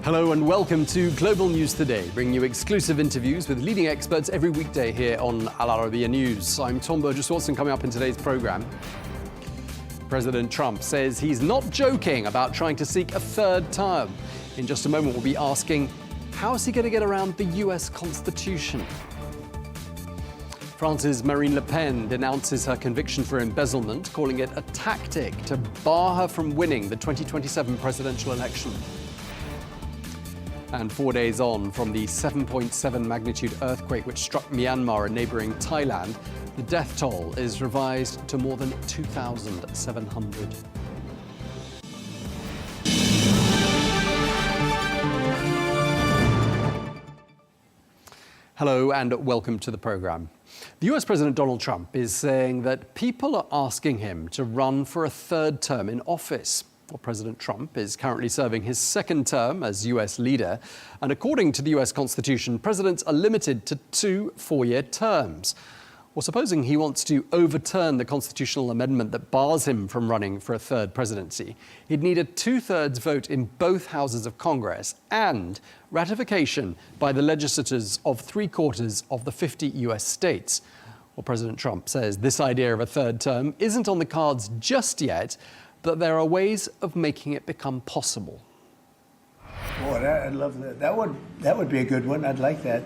Hello and welcome to Global News Today, bringing you exclusive interviews with leading experts every weekday here on Al Arabiya News. I'm Tom Burges Watson. Coming up in today's programme, President Trump says he's not joking about trying to seek a third term. In just a moment, we'll be asking, how is he going to get around the US Constitution? France's Marine Le Pen denounces her conviction for embezzlement, calling it a tactic to bar her from winning the 2027 presidential election. And 4 days on from the 7.7 magnitude earthquake which struck Myanmar and neighbouring Thailand, the death toll is revised to more than 2,700. Hello and welcome to the programme. The US President Donald Trump is saying that people are asking him to run for a third term in office. Well, President Trump is currently serving his second term as US leader, and according to the US Constitution, presidents are limited to 2 four-year terms. Well, supposing he wants to overturn the constitutional amendment that bars him from running for a third presidency, he'd need a 2/3 vote in both houses of Congress and ratification by the legislatures of 3/4 of the 50 US states. Well, President Trump says this idea of a third term isn't on the cards just yet, but there are ways of making it become possible. Boy, I'd love that. That would be a good one. I'd like that.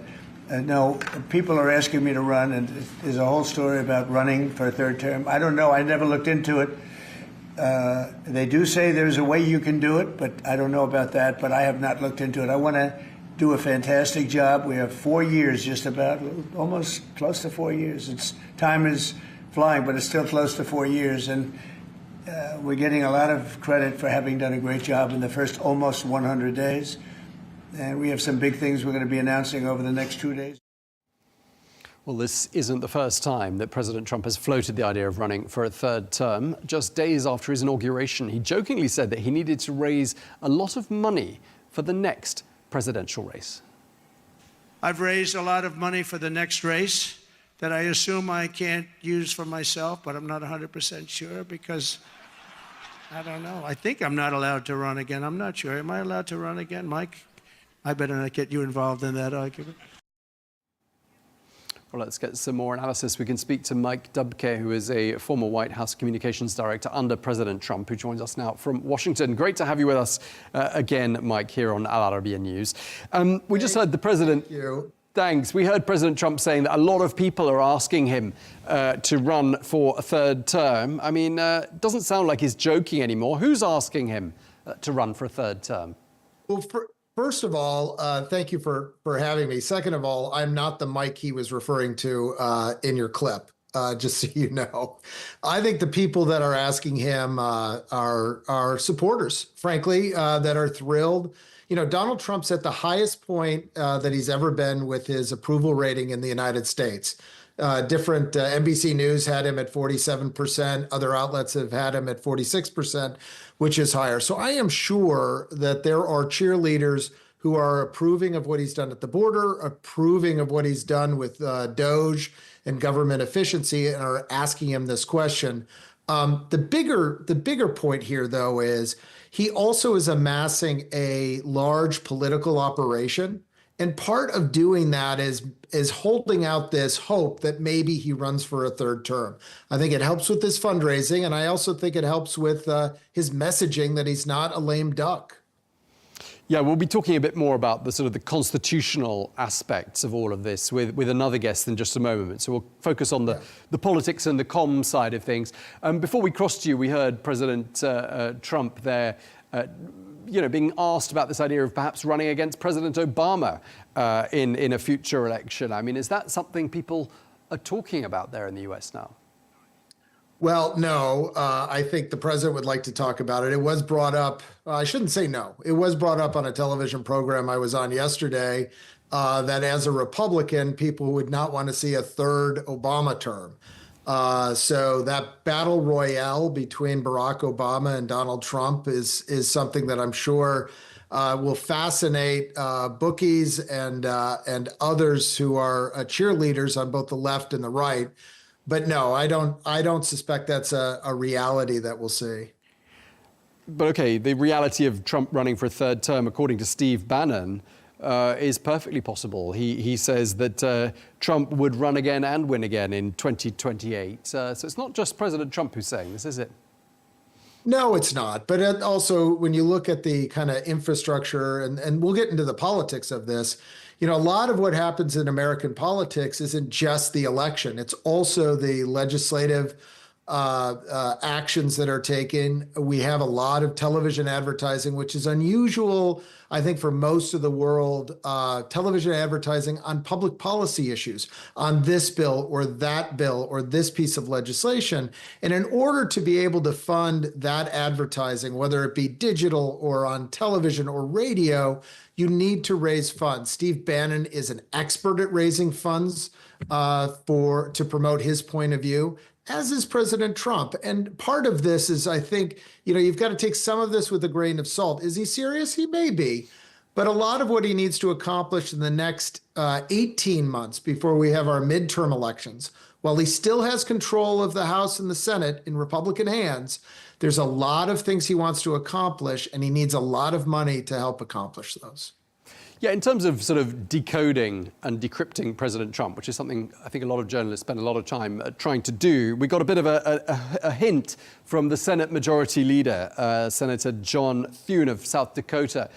No, people are asking me to run, and there's a whole story about running for a third term. I don't know. I never looked into it. They do say there's a way you can do it, but I don't know about that. But I have not looked into it. I want to do a fantastic job. We have 4 years, just about, almost close to 4 years. Time is flying, but it's still close to 4 years, and we're getting a lot of credit for having done a great job in the first almost 100 days. And we have some big things we're going to be announcing over the next 2 days. Well, this isn't the first time that President Trump has floated the idea of running for a third term. Just days after his inauguration, he jokingly said that he needed to raise a lot of money for the next presidential race. I've raised a lot of money for the next race that I assume I can't use for myself, but I'm not 100% sure because I don't know. I think I'm not allowed to run again. I'm not sure. Am I allowed to run again, Mike? I better not get you involved in that argument. Well, let's get some more analysis. We can speak to Mike Dubke, who is a former White House communications director under President Trump, who joins us now from Washington. Great to have you with us again, Mike, here on Al Arabiya News. We just heard the president. Thank you. Thanks. We heard President Trump saying that a lot of people are asking him to run for a third term. I mean, it doesn't sound like he's joking anymore. Who's asking him to run for a third term? Well, first of all, thank you for having me. Second of all, I'm not the Mike he was referring to in your clip, just so you know. I think the people that are asking him are supporters, frankly, that are thrilled. You know, Donald Trump's at the highest point that he's ever been with his approval rating in the United States. Different NBC News had him at 47%. Other outlets have had him at 46%, which is higher. So I am sure that there are cheerleaders who are approving of what he's done at the border, approving of what he's done with DOGE and government efficiency, and are asking him this question. The bigger point here, though, is he also is amassing a large political operation. And part of doing that is holding out this hope that maybe he runs for a third term. I think it helps with his fundraising, and I also think it helps with his messaging that he's not a lame duck. Yeah, we'll be talking a bit more about the sort of the constitutional aspects of all of this with another guest in just a moment. So we'll focus on the politics and the comm side of things. Before we crossed you, we heard President Trump there being asked about this idea of perhaps running against President Obama in a future election. I mean, is that something people are talking about there in the US now? Well, no, I think the president would like to talk about it. It was brought up. I shouldn't say no. It was brought up on a television program I was on yesterday that as a Republican, people would not want to see a third Obama term. So that battle royale between Barack Obama and Donald Trump is something that I'm sure will fascinate bookies and others who are cheerleaders on both the left and the right. But no, I don't suspect that's a reality that we'll see. But okay, the reality of Trump running for a third term, according to Steve Bannon, is perfectly possible. He says that Trump would run again and win again in 2028. So it's not just President Trump who's saying this, is it? No, it's not. But also, when you look at the kind of infrastructure, and we'll get into the politics of this, a lot of what happens in American politics isn't just the election. It's also the legislative actions that are taken. We have a lot of television advertising, which is unusual, I think, for most of the world, television advertising on public policy issues, on this bill or that bill or this piece of legislation. And in order to be able to fund that advertising, whether it be digital or on television or radio, you need to raise funds. Steve Bannon is an expert at raising funds to promote his point of view, as is President Trump. And part of this is, I think, you've got to take some of this with a grain of salt. Is he serious? He may be. But a lot of what he needs to accomplish in the next 18 months before we have our midterm elections, while he still has control of the House and the Senate in Republican hands, there's a lot of things he wants to accomplish, and he needs a lot of money to help accomplish those. Yeah, in terms of sort of decoding and decrypting President Trump, which is something I think a lot of journalists spend a lot of time trying to do, we got a bit of a hint from the Senate Majority Leader, Senator John Thune of South Dakota,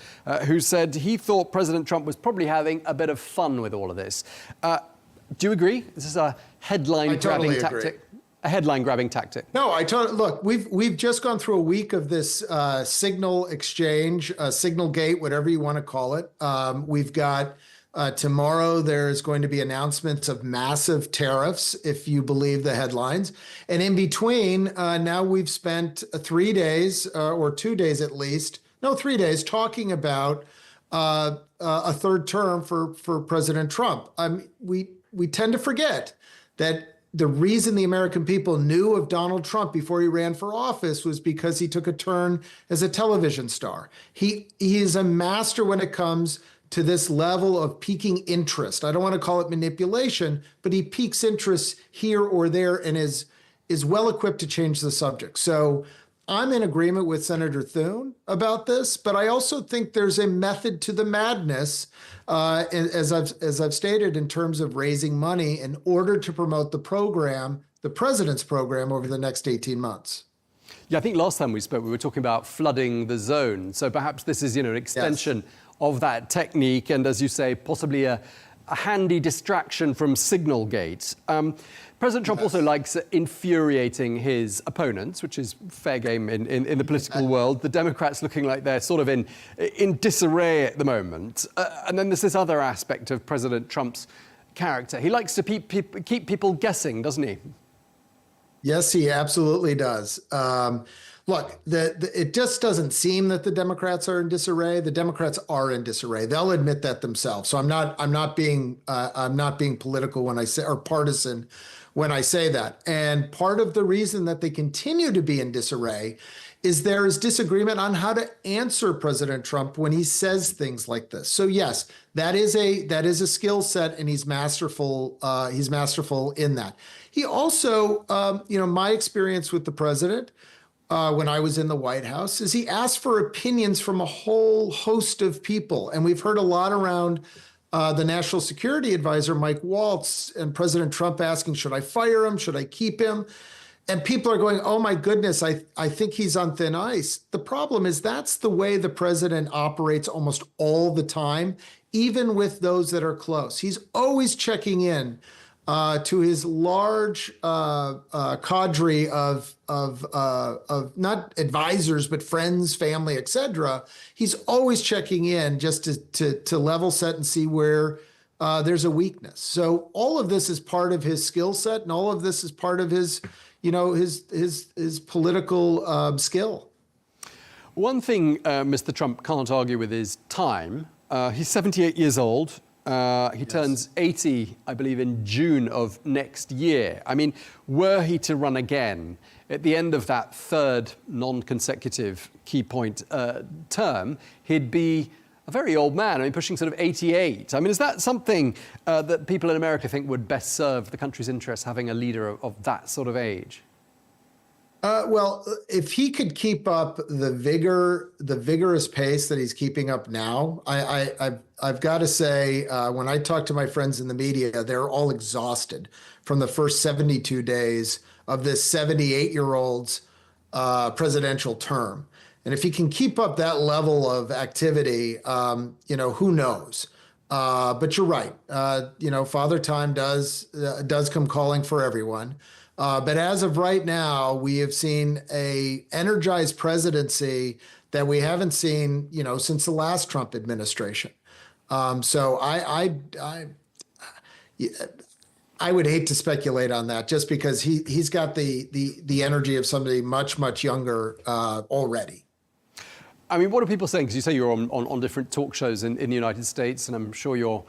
who said he thought President Trump was probably having a bit of fun with all of this. Do you agree? This is a headline-grabbing tactic? A headline-grabbing tactic. No, look, we've just gone through a week of this signal exchange, signal gate, whatever you want to call it. We've got tomorrow, there's going to be announcements of massive tariffs, if you believe the headlines. And in between, now we've spent 3 days, or 2 days at least, 3 days, talking about a third term for President Trump. We tend to forget that the reason the American people knew of Donald Trump before he ran for office was because he took a turn as a television star. He is a master when it comes to this level of piquing interest. I don't want to call it manipulation, but he piques interest here or there and is well equipped to change the subject. So I'm in agreement with Senator Thune about this, but I also think there's a method to the madness, as I've stated, in terms of raising money in order to promote the program, the president's program, over the next 18 months. Yeah, I think last time we spoke, we were talking about flooding the zone. So perhaps this is, an extension of that technique, and as you say, possibly a handy distraction from Signalgate. President Trump also likes infuriating his opponents, which is fair game in the political world. The Democrats looking like they're sort of in disarray at the moment. And then there's this other aspect of President Trump's character. He likes to keep people guessing, doesn't he? Yes, he absolutely does. Look, it just doesn't seem that the Democrats are in disarray. The Democrats are in disarray. They'll admit that themselves. So I'm not being political when I say, or partisan when I say that. And part of the reason that they continue to be in disarray is there is disagreement on how to answer President Trump when he says things like this. So yes, that is a skill set, and he's masterful. He's masterful in that. He also, my experience with the president when I was in the White House is he asked for opinions from a whole host of people. And we've heard a lot around the National Security Advisor, Mike Waltz, and President Trump asking, should I fire him? Should I keep him? And people are going, oh my goodness, I think he's on thin ice. The problem is that's the way the president operates almost all the time, even with those that are close. He's always checking in to his large cadre of not advisors, but friends, family, et cetera. He's always checking in just to level set and see where there's a weakness. So all of this is part of his skill set, and all of this is part of his, his political skill. One thing Mr. Trump can't argue with is time. He's 78 years old. He turns 80, I believe, in June of next year. I mean, were he to run again at the end of that third non-consecutive key point term, he'd be a very old man, pushing sort of 88. I mean, is that something that people in America think would best serve the country's interests, having a leader of that sort of age? Well, if he could keep up the vigorous pace that he's keeping up now, I've got to say, when I talk to my friends in the media, they're all exhausted from the first 72 days of this 78-year-old's presidential term. And if he can keep up that level of activity, who knows? But you're right. Father Time does come calling for everyone. But as of right now, we have seen a energized presidency that we haven't seen, since the last Trump administration. So I would hate to speculate on that, just because he's got the energy of somebody much, much younger already. I mean, what are people saying? Because you say you're on different talk shows in the United States, and I'm sure you're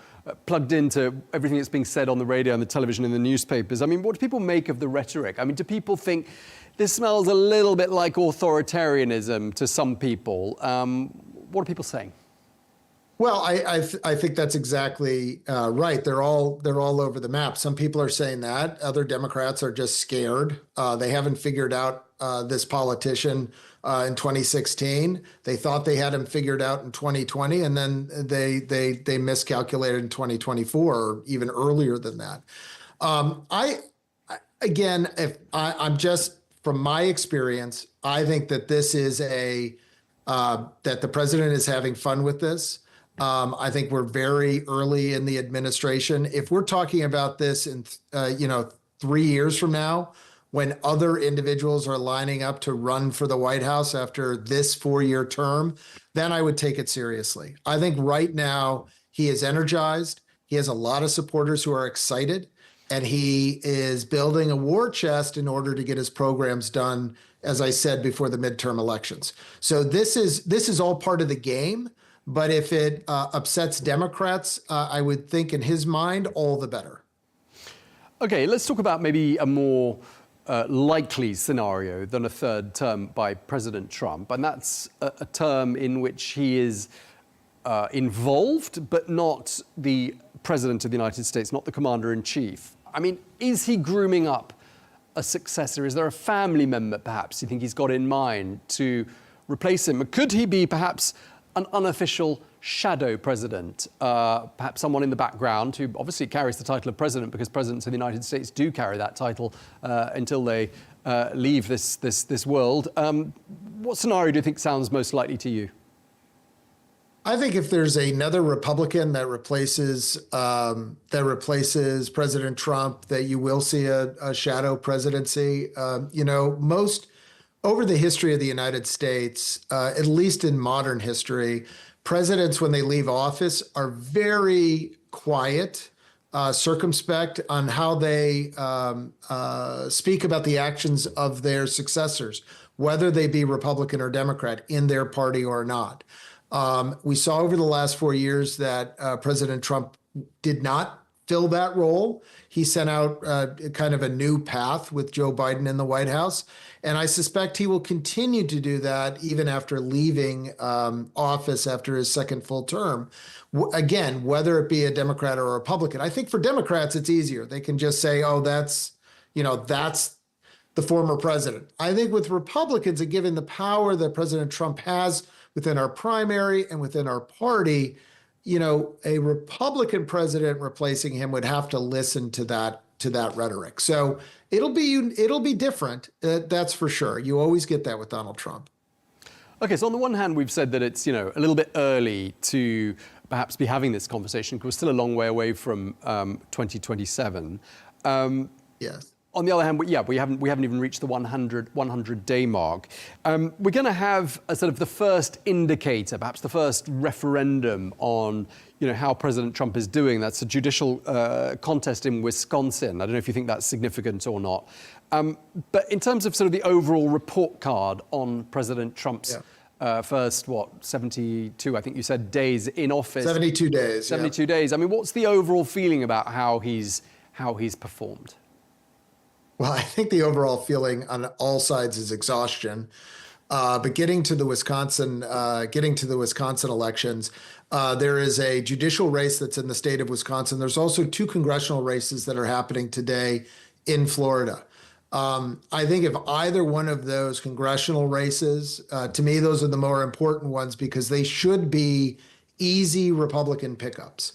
plugged into everything that's being said on the radio and the television and the newspapers. I mean, what do people make of the rhetoric? I mean, do people think this smells a little bit like authoritarianism to some people? What are people saying? Well, I think that's exactly right. They're all over the map. Some people are saying that. Other Democrats are just scared. They haven't figured out this politician in 2016. They thought they had him figured out in 2020, and then they miscalculated in 2024, or even earlier than that. I'm just, from my experience, I think that this is that the president is having fun with this. I think we're very early in the administration. If we're talking about this in 3 years from now, when other individuals are lining up to run for the White House after this 4-year term, then I would take it seriously. I think right now he is energized. He has a lot of supporters who are excited, and he is building a war chest in order to get his programs done, as I said, before the midterm elections. So this is all part of the game. But if it upsets Democrats, I would think in his mind, all the better. Okay, let's talk about maybe a more likely scenario than a third term by President Trump. And that's a term in which he is involved, but not the president of the United States, not the commander-in-chief. I mean, is he grooming up a successor? Is there a family member, perhaps, you think he's got in mind to replace him? Could he be perhaps an unofficial shadow president, perhaps someone in the background who obviously carries the title of president, because presidents of the United States do carry that title until they leave this world. What scenario do you think sounds most likely to you? I think if there's another Republican that replaces President Trump, that you will see a shadow presidency. Most over the history of the United States, at least in modern history, presidents, when they leave office, are very quiet, circumspect on how they speak about the actions of their successors, whether they be Republican or Democrat, in their party or not. We saw over the last 4 years that President Trump did not fill that role. He sent out kind of a new path with Joe Biden in the White House. And I suspect he will continue to do that even after leaving office after his second full term. Again, whether it be a Democrat or a Republican. I think for Democrats, it's easier. They can just say, oh, that's the former president. I think with Republicans, and given the power that President Trump has within our primary and within our party, a Republican president replacing him would have to listen to that rhetoric. So it'll be different. That's for sure. You always get that with Donald Trump. Okay, so on the one hand, we've said that it's a little bit early to perhaps be having this conversation, because we're still a long way away from 2027. Yes. On the other hand, we haven't even reached the 100-day mark. We're going to have a sort of the first indicator, perhaps the first referendum on how President Trump is doing. That's a judicial contest in Wisconsin. I don't know if you think that's significant or not. But in terms of sort of the overall report card on President Trump's first, 72, I think you said, days in office. 72 days. 72 days. I mean, what's the overall feeling about how he's performed? Well, I think the overall feeling on all sides is exhaustion. But getting to the Wisconsin elections, there is a judicial race that's in the state of Wisconsin. There's also 2 congressional races that are happening today in Florida. I think if either one of those congressional races, to me, those are the more important ones because they should be easy Republican pickups.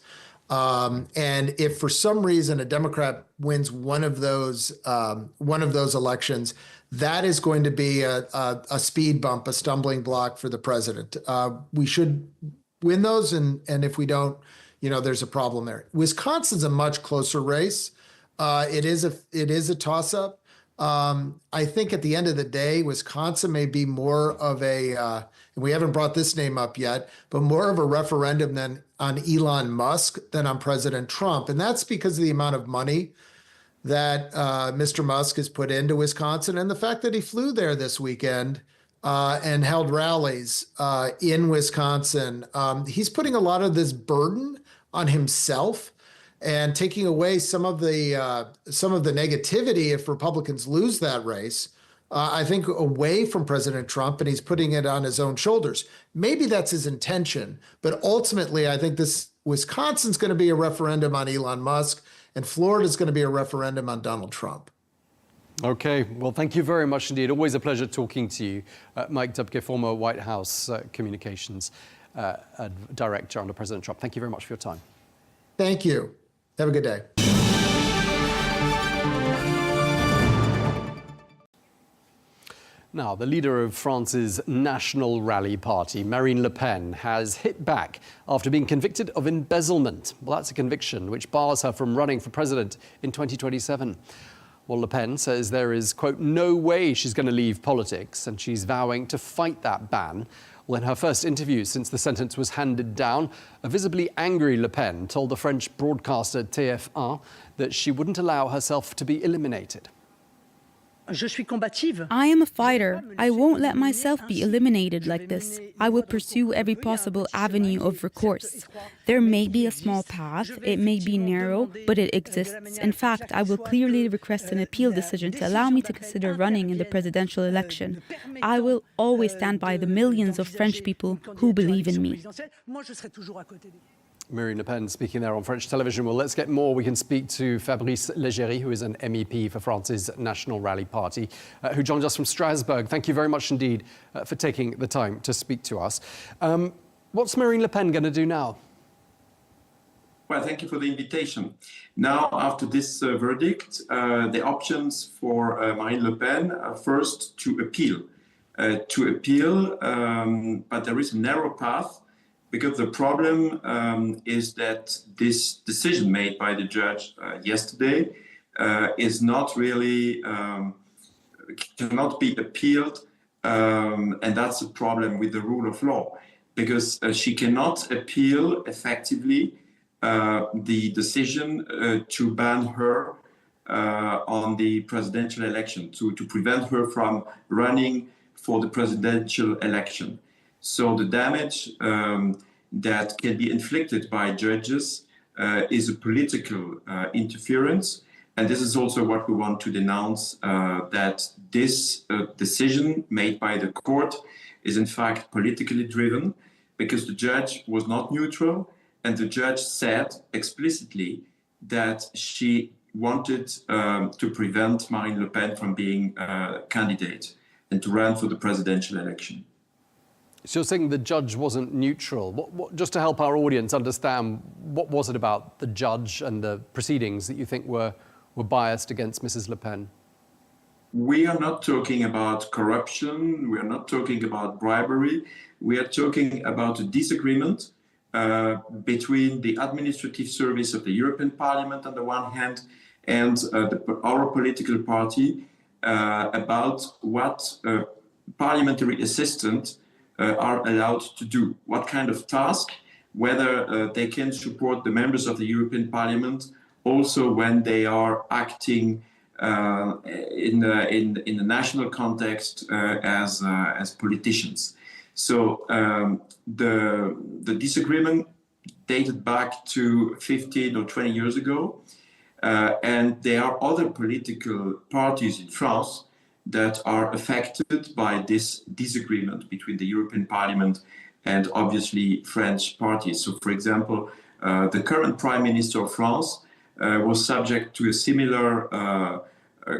And if for some reason a Democrat wins one of those elections, that is going to be a speed bump, a stumbling block for the president. We should win those, and if we don't, there's a problem there. Wisconsin's a much closer race. It is a toss-up. I think at the end of the day, Wisconsin may be more of and we haven't brought this name up yet, but more of a referendum than on Elon Musk than on President Trump. And that's because of the amount of money that Mr. Musk has put into Wisconsin and the fact that he flew there this weekend and held rallies in Wisconsin. He's putting a lot of this burden on himself and taking away some of the negativity if Republicans lose that race, I think, away from President Trump, and he's putting it on his own shoulders. Maybe that's his intention, but ultimately, I think Wisconsin's going to be a referendum on Elon Musk, and Florida's going to be a referendum on Donald Trump. Okay, well, thank you very much indeed. Always a pleasure talking to you. Mike Dubke, former White House communications director under President Trump. Thank you very much for your time. Thank you. Have a good day. Now, the leader of France's National Rally Party, Marine Le Pen, has hit back after being convicted of embezzlement. Well, that's a conviction which bars her from running for president in 2027. Well, Le Pen says there is, quote, no way she's going to leave politics, and she's vowing to fight that ban. Well, in her first interview since the sentence was handed down, a visibly angry Le Pen told the French broadcaster TF1 that she wouldn't allow herself to be eliminated. I am a fighter. I won't let myself be eliminated like this. I will pursue every possible avenue of recourse. There may be a small path, it may be narrow, but it exists. In fact, I will clearly request an appeal decision to allow me to consider running in the presidential election. I will always stand by the millions of French people who believe in me. Marine Le Pen speaking there on French television. Well, let's get more. We can speak to Fabrice Leggeri, who is an MEP for France's National Rally Party, who joins us from Strasbourg. Thank you very much indeed for taking the time to speak to us. What's Marine Le Pen going to do now? Well, thank you for the invitation. Now, after this verdict, the options for Marine Le Pen are first to appeal. But there is a narrow path, because the problem is that this decision made by the judge yesterday is not really, cannot be appealed. And that's a problem with the rule of law, because she cannot appeal effectively the decision to ban her on the presidential election, to prevent her from running for the presidential election. So the damage that can be inflicted by judges is a political interference. And this is also what we want to denounce, that this decision made by the court is in fact politically driven, because the judge was not neutral, and the judge said explicitly that she wanted to prevent Marine Le Pen from being a candidate and to run for the presidential election. So you're saying the judge wasn't neutral. Just to help our audience understand, what was it about the judge and the proceedings that you think were biased against Mrs. Le Pen? We are not talking about corruption. We are not talking about bribery. We are talking about a disagreement between the administrative service of the European Parliament on the one hand and our political party about what parliamentary assistants are allowed to do, what kind of task, whether they can support the members of the European Parliament also when they are acting in the national context as politicians. So the disagreement dated back to 15 or 20 years ago, and there are other political parties in France that are affected by this disagreement between the European Parliament and obviously French parties. So, for example, the current Prime Minister of France was subject to a similar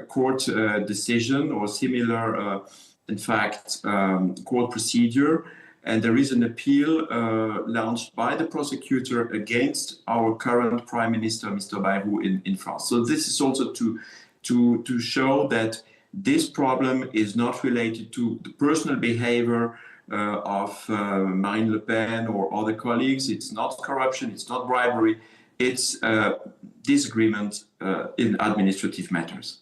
court decision or similar, in fact, court procedure. And there is an appeal launched by the prosecutor against our current Prime Minister, Mr. Bayrou, in France. So this is also to show that this problem is not related to the personal behavior of Marine Le Pen or other colleagues. It's not corruption, it's not bribery, it's disagreement in administrative matters.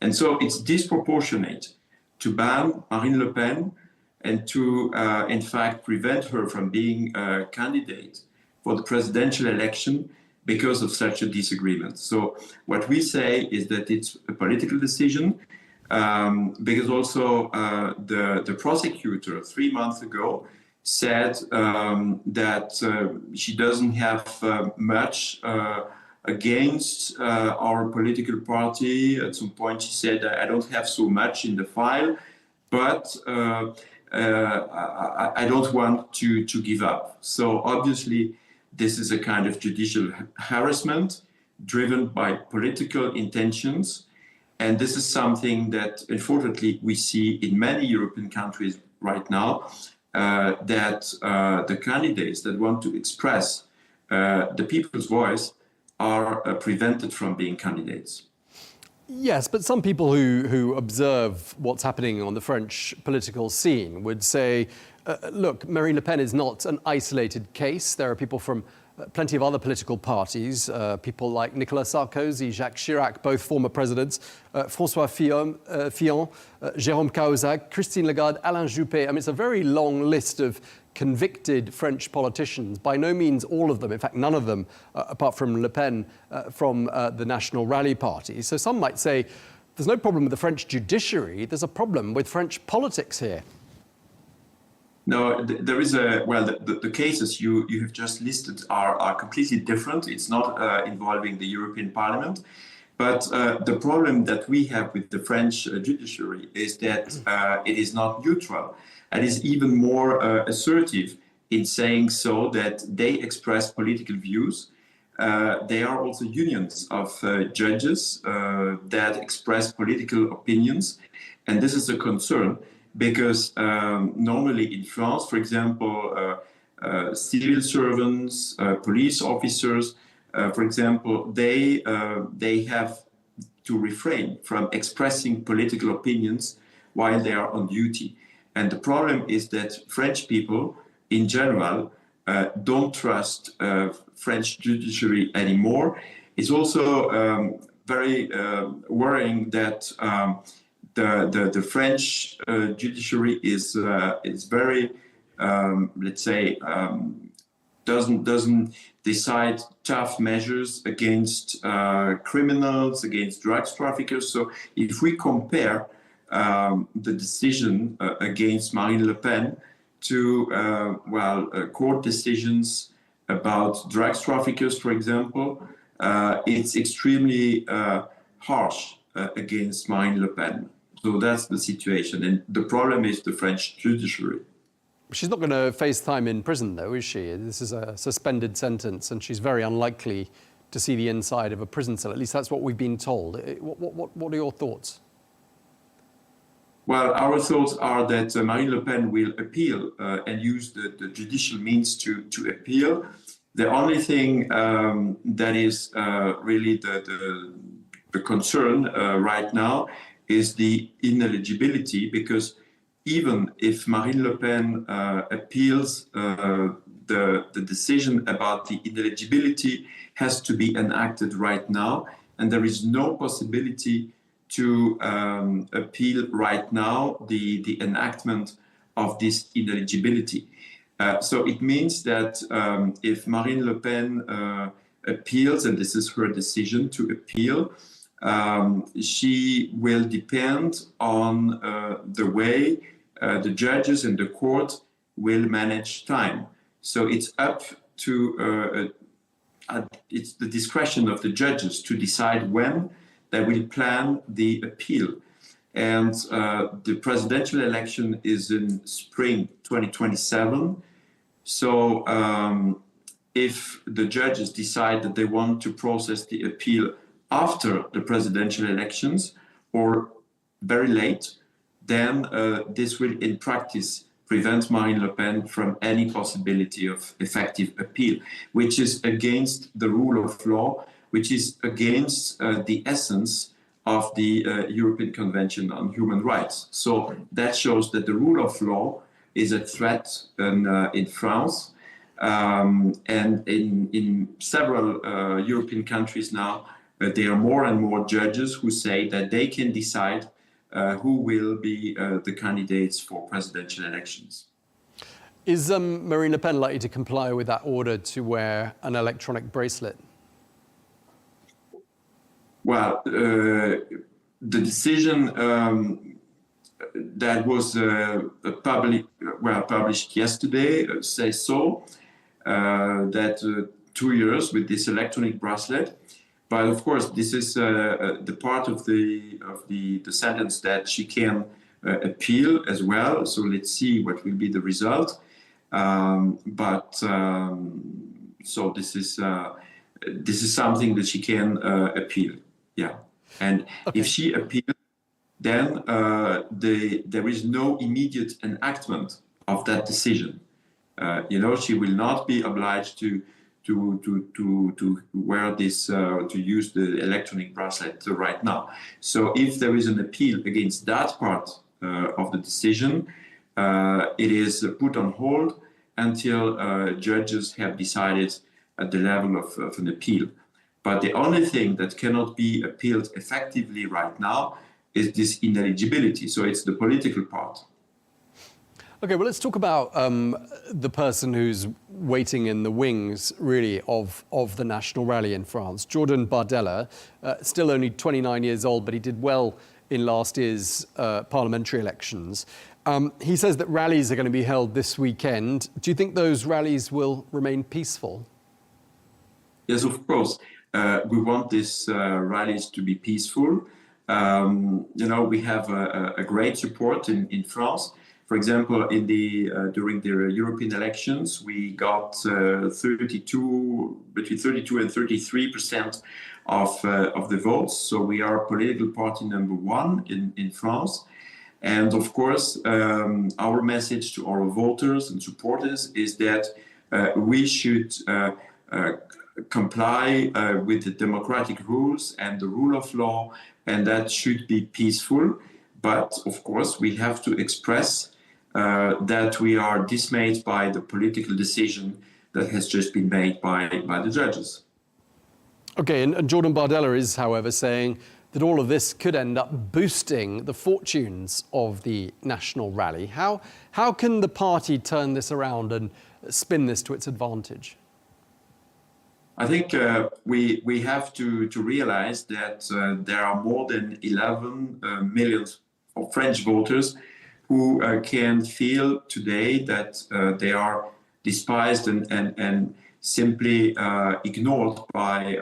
And so it's disproportionate to ban Marine Le Pen and to, in fact, prevent her from being a candidate for the presidential election because of such a disagreement. So what we say is that it's a political decision, because also the prosecutor 3 months ago said that she doesn't have much against our political party. At some point she said, I don't have so much in the file, but I don't want to give up. So obviously this is a kind of judicial harassment driven by political intentions. And this is something that, unfortunately, we see in many European countries right now, that the candidates that want to express the people's voice are prevented from being candidates. Yes, but some people who observe what's happening on the French political scene would say, look, Marine Le Pen is not an isolated case. There are people from plenty of other political parties, people like Nicolas Sarkozy, Jacques Chirac, both former presidents, François Fillon, Jérôme Cahuzac, Christine Lagarde, Alain Juppé. I mean, it's a very long list of convicted French politicians, by no means all of them, in fact, none of them, apart from Le Pen, from the National Rally Party. So some might say, there's no problem with the French judiciary, there's a problem with French politics here. No, there is the cases you have just listed are completely different. It's not involving the European Parliament. But the problem that we have with the French judiciary is that it is not neutral and is even more assertive in saying so that they express political views. They are also unions of judges that express political opinions. And this is a concern because normally in France, for example, civil servants, police officers, for example, they have to refrain from expressing political opinions while they are on duty. And the problem is that French people, in general, don't trust French judiciary anymore. It's also very worrying that the French judiciary is very, let's say, doesn't decide tough measures against criminals, against drugs traffickers. So if we compare the decision against Marine Le Pen to court decisions about drugs traffickers, for example, it's extremely harsh against Marine Le Pen. So that's the situation. And the problem is the French judiciary. She's not going to face time in prison, though, is she? This is a suspended sentence, and she's very unlikely to see the inside of a prison cell. At least that's what we've been told. What are your thoughts? Well, our thoughts are that Marine Le Pen will appeal and use the judicial means to appeal. The only thing that is really the concern right now is the ineligibility, because even if Marine Le Pen appeals, the decision about the ineligibility has to be enacted right now, and there is no possibility to appeal right now the enactment of this ineligibility. So it means that if Marine Le Pen appeals, and this is her decision to appeal, she will depend on the way the judges and the court will manage time. So it's up to, it's the discretion of the judges to decide when they will plan the appeal. And the presidential election is in spring 2027. So if the judges decide that they want to process the appeal after the presidential elections, or very late, then this will in practice prevent Marine Le Pen from any possibility of effective appeal, which is against the rule of law, which is against the essence of the European Convention on Human Rights. So that shows that the rule of law is a threat in France. And in several European countries now, there are more and more judges who say that they can decide who will be the candidates for presidential elections. Is Marine Le Pen likely to comply with that order to wear an electronic bracelet? Well, the decision that was published yesterday says so, that 2 years with this electronic bracelet. But of course, this is the part of the sentence that she can appeal as well. So let's see what will be the result. So this is something that she can appeal. Yeah, and okay. If she appeals, then there is no immediate enactment of that decision. She will not be obliged to wear this, to use the electronic bracelet right now. So if there is an appeal against that part of the decision, it is put on hold until judges have decided at the level of an appeal. But the only thing that cannot be appealed effectively right now is this ineligibility. So it's the political part. Okay, well, let's talk about the person who's waiting in the wings, really, of the national rally in France. Jordan Bardella, still only 29 years old, but he did well in last year's parliamentary elections. He says that rallies are going to be held this weekend. Do you think those rallies will remain peaceful? Yes, of course. We want these rallies to be peaceful. We have a great support in France. For example, during the European elections, we got between 32 and 33% of the votes. So we are political party number one in France. And of course, our message to our voters and supporters is that we should comply with the democratic rules and the rule of law, and that should be peaceful. But of course, we have to express that we are dismayed by the political decision that has just been made by the judges. Okay, and Jordan Bardella is, however, saying that all of this could end up boosting the fortunes of the national rally. How can the party turn this around and spin this to its advantage? I think we have to realize that there are more than 11 million of French voters who can feel today that they are despised and simply ignored by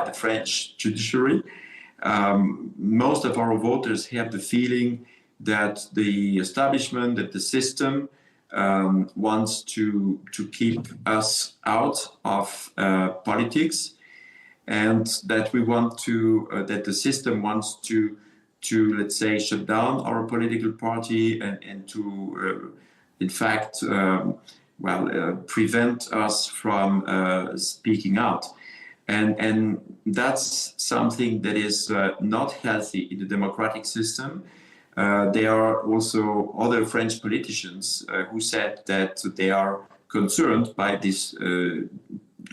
the French judiciary. Most of our voters have the feeling that the establishment, that the system wants to keep us out of politics, and that we want that the system wants to let's say shut down our political party and to in fact prevent us from speaking out, and that's something that is not healthy in the democratic system. There are also other French politicians who said that they are concerned by this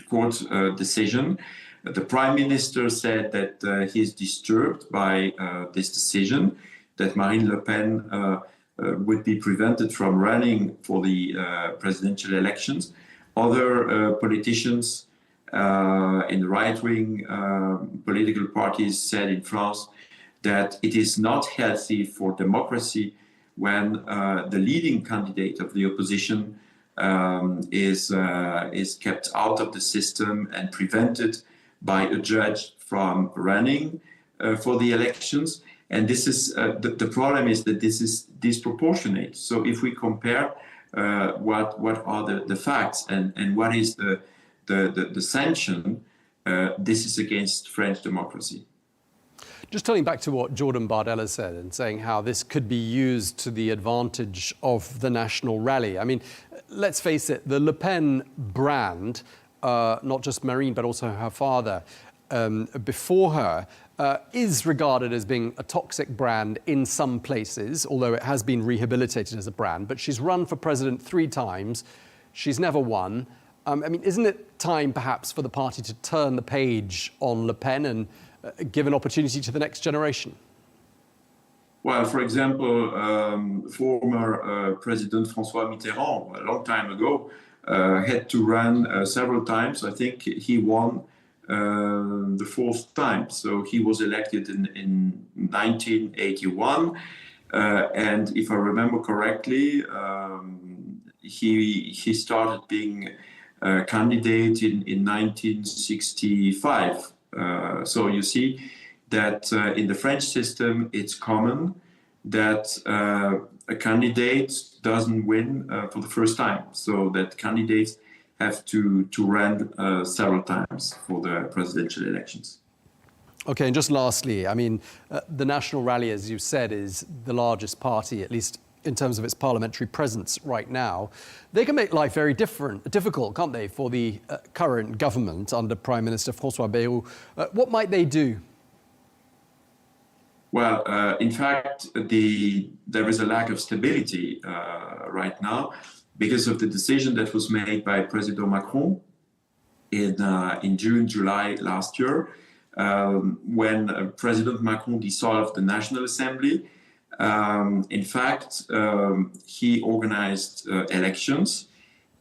court decision. The Prime Minister said that he is disturbed by this decision, that Marine Le Pen would be prevented from running for the presidential elections. Other politicians in the right-wing political parties said in France that it is not healthy for democracy when the leading candidate of the opposition is kept out of the system and prevented by a judge from running for the elections. And this is the problem is that this is disproportionate. So if we compare what are the facts and what is the sanction, this is against French democracy. Just turning back to what Jordan Bardella said and saying how this could be used to the advantage of the national rally. I mean, let's face it, the Le Pen brand, not just Marine, but also her father, before her, is regarded as being a toxic brand in some places, although it has been rehabilitated as a brand. But she's run for president 3 times. She's never won. I mean, isn't it time perhaps for the party to turn the page on Le Pen and give an opportunity to the next generation? Well, for example, former President François Mitterrand, a long time ago, had to run several times. I think he won the 4th time. So he was elected in 1981. And if I remember correctly, he started being a candidate in 1965. So you see that in the French system, it's common that a candidate doesn't win for the first time. So that candidates have to run several times for the presidential elections. Okay, and just lastly, I mean, the National Rally, as you said, is the largest party, at least in terms of its parliamentary presence right now. They can make life very difficult, can't they, for the current government under Prime Minister François Bayrou. What might they do? Well, in fact, there is a lack of stability right now because of the decision that was made by President Macron in June, July last year, when President Macron dissolved the National Assembly. In fact, he organized elections,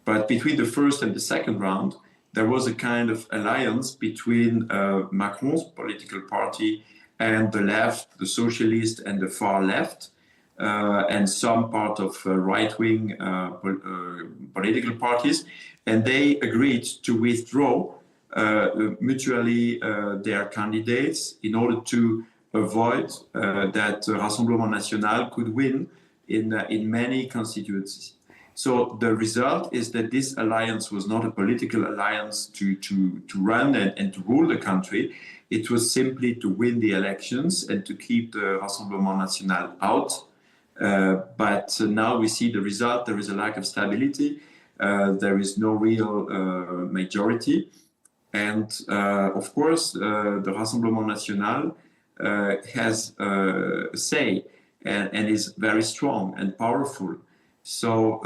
but between the first and the second round, there was a kind of alliance between Macron's political party and the left, the socialist and the far left, and some part of right-wing political parties. And they agreed to withdraw mutually their candidates in order to avoid that Rassemblement National could win in many constituencies. So the result is that this alliance was not a political alliance to run and to rule the country. It was simply to win the elections and to keep the Rassemblement National out. But now we see the result. There is a lack of stability. There is no real majority. And of course, the Rassemblement National has a say and is very strong and powerful. So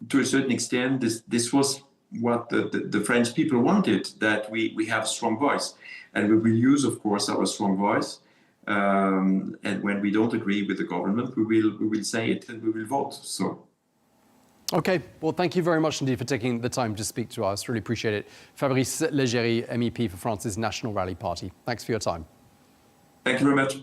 to a certain extent, this was what the French people wanted, that we have a strong voice. And we will use, of course, our strong voice. And when we don't agree with the government, we will say it and we will vote. So. Okay, well, thank you very much indeed for taking the time to speak to us. Really appreciate it. Fabrice Leggeri, MEP for France's National Rally Party. Thanks for your time. Thank you very much.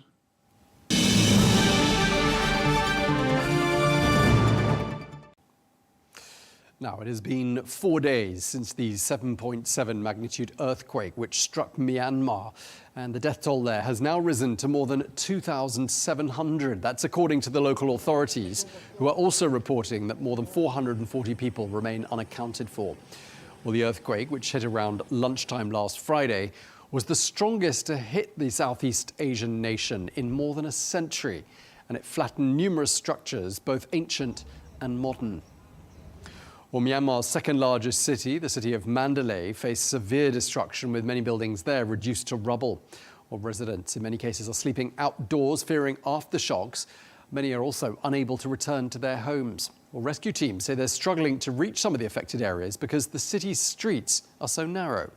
Now, it has been 4 days since the 7.7 magnitude earthquake which struck Myanmar, and the death toll there has now risen to more than 2,700. That's according to the local authorities, who are also reporting that more than 440 people remain unaccounted for. Well, the earthquake, which hit around lunchtime last Friday, was the strongest to hit the Southeast Asian nation in more than a century, and it flattened numerous structures, both ancient and modern. Well, Myanmar's second largest city, the city of Mandalay, faced severe destruction, with many buildings there reduced to rubble. Well, residents in many cases are sleeping outdoors, fearing aftershocks. Many are also unable to return to their homes. Well, rescue teams say they're struggling to reach some of the affected areas because the city's streets are so narrow.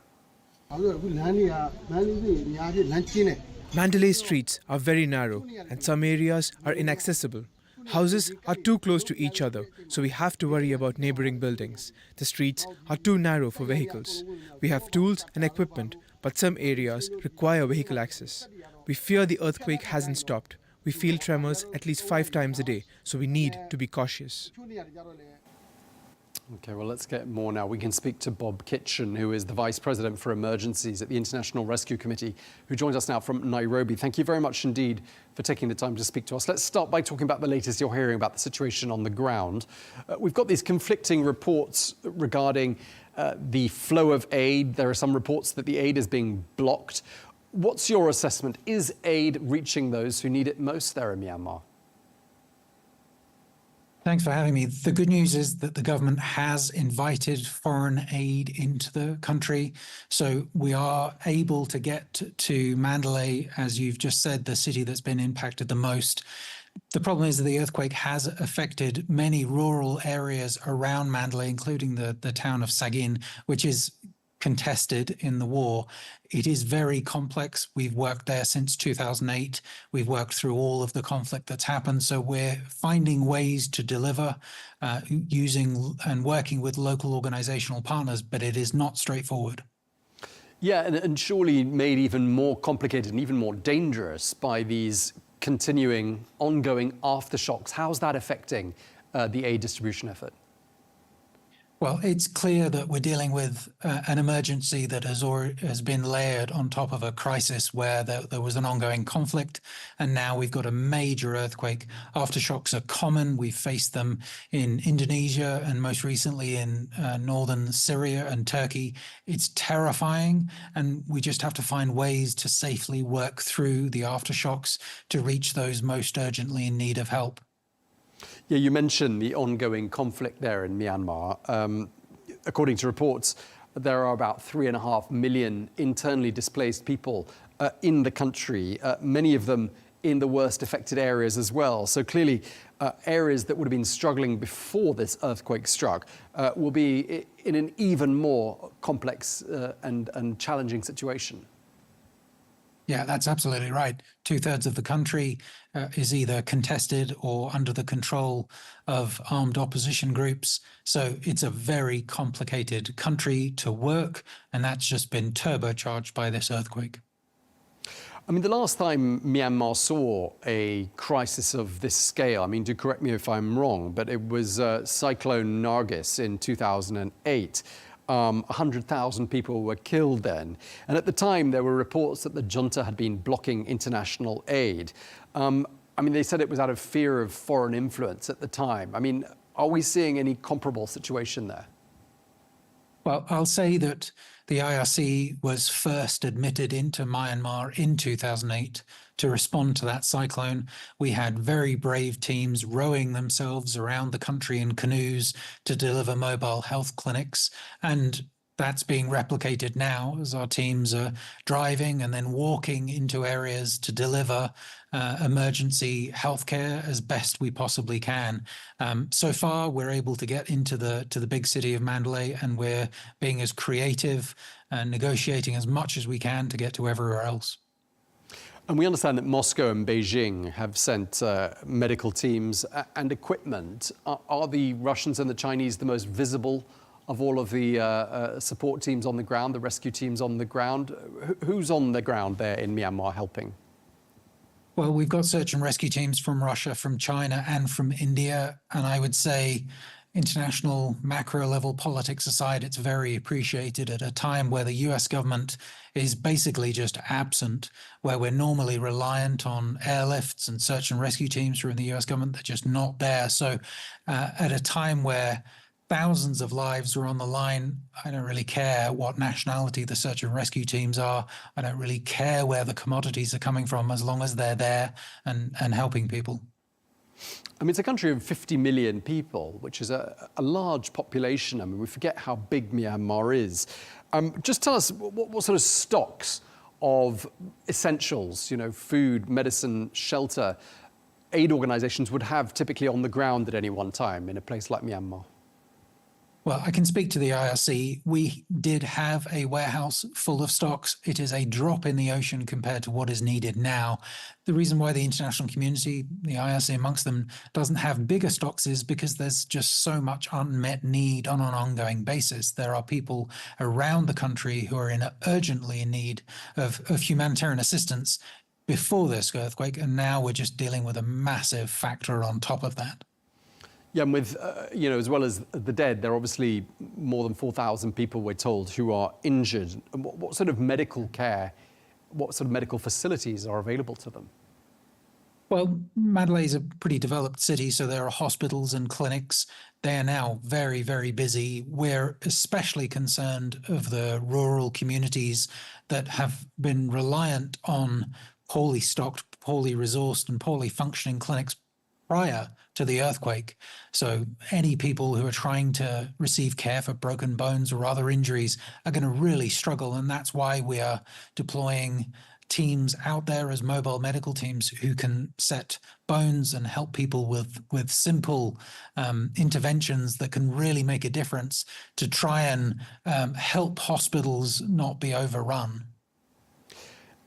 Mandalay streets are very narrow and some areas are inaccessible. Houses are too close to each other, so we have to worry about neighboring buildings. The streets are too narrow for vehicles. We have tools and equipment, but some areas require vehicle access. We fear the earthquake hasn't stopped. We feel tremors at least 5 times a day, so we need to be cautious. Okay, well, let's get more now. We can speak to Bob Kitchen, who is the Vice President for Emergencies at the International Rescue Committee, who joins us now from Nairobi. Thank you very much indeed for taking the time to speak to us. Let's start by talking about the latest you're hearing about the situation on the ground. We've got these conflicting reports regarding the flow of aid. There are some reports that the aid is being blocked. What's your assessment? Is aid reaching those who need it most there in Myanmar? Thanks for having me. The good news is that the government has invited foreign aid into the country. So we are able to get to Mandalay, as you've just said, the city that's been impacted the most. The problem is that the earthquake has affected many rural areas around Mandalay, including the town of Sagin, which is contested in the war. It is very complex. We've worked there since 2008. We've worked through all of the conflict that's happened. So we're finding ways to deliver using and working with local organizational partners, but it is not straightforward. Yeah, and surely made even more complicated and even more dangerous by these continuing, ongoing aftershocks. How's that affecting the aid distribution effort? Well, it's clear that we're dealing with an emergency that has been layered on top of a crisis where there was an ongoing conflict, and now we've got a major earthquake. Aftershocks are common. We've faced them in Indonesia and most recently in northern Syria and Turkey. It's terrifying, and we just have to find ways to safely work through the aftershocks to reach those most urgently in need of help. Yeah, you mentioned the ongoing conflict there in Myanmar. According to reports, there are about 3.5 million internally displaced people in the country, many of them in the worst affected areas as well. So clearly, areas that would have been struggling before this earthquake struck will be in an even more complex and challenging situation. Yeah, that's absolutely right. 2/3 of the country is either contested or under the control of armed opposition groups. So it's a very complicated country to work, and that's just been turbocharged by this earthquake. I mean, the last time Myanmar saw a crisis of this scale, I mean, do correct me if I'm wrong, but it was Cyclone Nargis in 2008. 100,000 people were killed then. And at the time, there were reports that the junta had been blocking international aid. I mean, they said it was out of fear of foreign influence at the time. I mean, are we seeing any comparable situation there? Well, I'll say that the IRC was first admitted into Myanmar in 2008 to respond to that cyclone. We had very brave teams rowing themselves around the country in canoes to deliver mobile health clinics. And that's being replicated now as our teams are driving and then walking into areas to deliver emergency healthcare as best we possibly can. So far, we're able to get into the big city of Mandalay, and we're being as creative and negotiating as much as we can to get to everywhere else. And we understand that Moscow and Beijing have sent medical teams and equipment. Are the Russians and the Chinese the most visible of all of the support teams on the ground, the rescue teams on the ground? Who's on the ground there in Myanmar helping? Well, we've got search and rescue teams from Russia, from China, and from India. And I would say international macro level politics aside, it's very appreciated at a time where the US government is basically just absent, where we're normally reliant on airlifts and search and rescue teams from the US government. They're just not there. So at a time where thousands of lives are on the line, I don't really care what nationality the search and rescue teams are. I don't really care where the commodities are coming from, as long as they're there and helping people. I mean, it's a country of 50 million people, which is a large population. I mean, we forget how big Myanmar is. Just tell us what sort of stocks of essentials, you know, food, medicine, shelter, aid organizations would have typically on the ground at any one time in a place like Myanmar. Well, I can speak to the IRC. We did have a warehouse full of stocks. It is a drop in the ocean compared to what is needed now. The reason why the international community, the IRC amongst them, doesn't have bigger stocks is because there's just so much unmet need on an ongoing basis. There are people around the country who are urgently in need of humanitarian assistance before this earthquake, and now we're just dealing with a massive factor on top of that. Yeah, and with, you know, as well as the dead, there are obviously more than 4,000 people, we're told, who are injured. And what sort of medical care, what sort of medical facilities are available to them? Well, Mandalay is a pretty developed city, so there are hospitals and clinics. They are now very, very busy. We're especially concerned of the rural communities that have been reliant on poorly stocked, poorly resourced, and poorly functioning clinics prior to the earthquake. So any people who are trying to receive care for broken bones or other injuries are going to really struggle. And that's why we are deploying teams out there as mobile medical teams who can set bones and help people with simple interventions that can really make a difference to try and help hospitals not be overrun.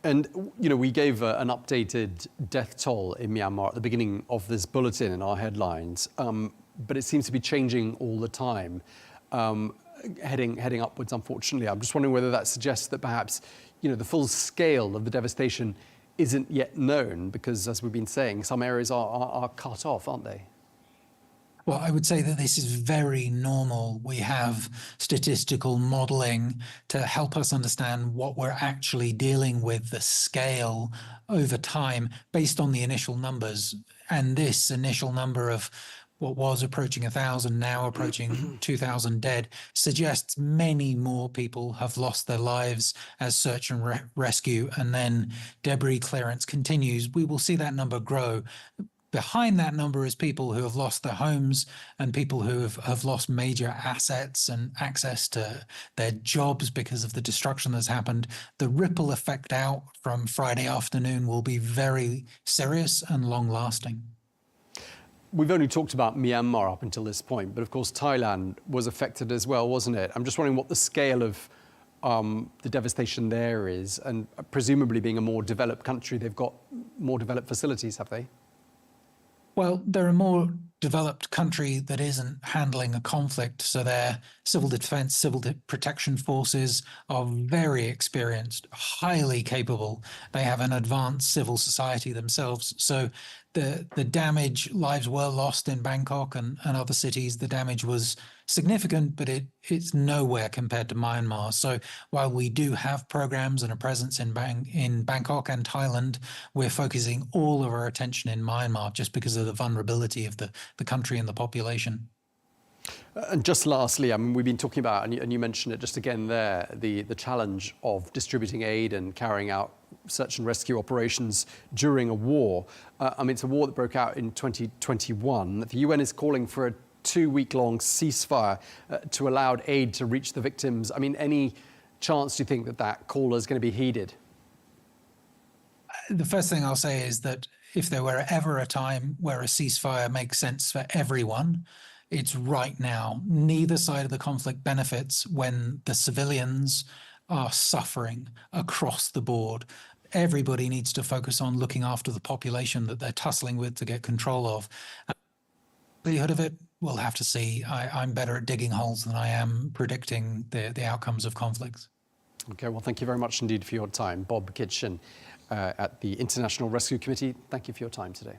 And, you know, we gave an updated death toll in Myanmar at the beginning of this bulletin in our headlines, but it seems to be changing all the time, heading upwards, unfortunately. I'm just wondering whether that suggests that perhaps, you know, the full scale of the devastation isn't yet known because, as we've been saying, some areas are cut off, aren't they? Well, I would say that this is very normal. We have statistical modeling to help us understand what we're actually dealing with, the scale over time based on the initial numbers. And this initial number of what was approaching 1,000, now approaching 2,000 dead, suggests many more people have lost their lives as search and rescue, and then debris clearance continues. We will see that number grow. Behind that number is people who have lost their homes and people who have lost major assets and access to their jobs because of the destruction that's happened. The ripple effect out from Friday afternoon will be very serious and long-lasting. We've only talked about Myanmar up until this point, but of course Thailand was affected as well, wasn't it? I'm just wondering what the scale of the devastation there is, and presumably being a more developed country, they've got more developed facilities, have they? Well, they're a more developed country that isn't handling a conflict, so their civil defense, protection forces are very experienced, highly capable. They have an advanced civil society themselves. So the damage, lives were lost in Bangkok and other cities. The damage was significant, but it's nowhere compared to Myanmar. So while we do have programs and a presence in Bangkok and Thailand, we're focusing all of our attention in Myanmar just because of the vulnerability of the country and the population. And just lastly, I mean, we've been talking about, and you mentioned it just again there, the challenge of distributing aid and carrying out search and rescue operations during a war. I mean, it's a war that broke out in 2021. The UN is calling for a 2-week-long ceasefire to allow aid to reach the victims. I mean, any chance do you think that that call is going to be heeded? The first thing I'll say is that if there were ever a time where a ceasefire makes sense for everyone, it's right now. Neither side of the conflict benefits when the civilians are suffering across the board. Everybody needs to focus on looking after the population that they're tussling with to get control of. The likelihood of it, we'll have to see. I'm better at digging holes than I am predicting the outcomes of conflicts. Okay, well, thank you very much indeed for your time. Bob Kitchen at the International Rescue Committee, thank you for your time today.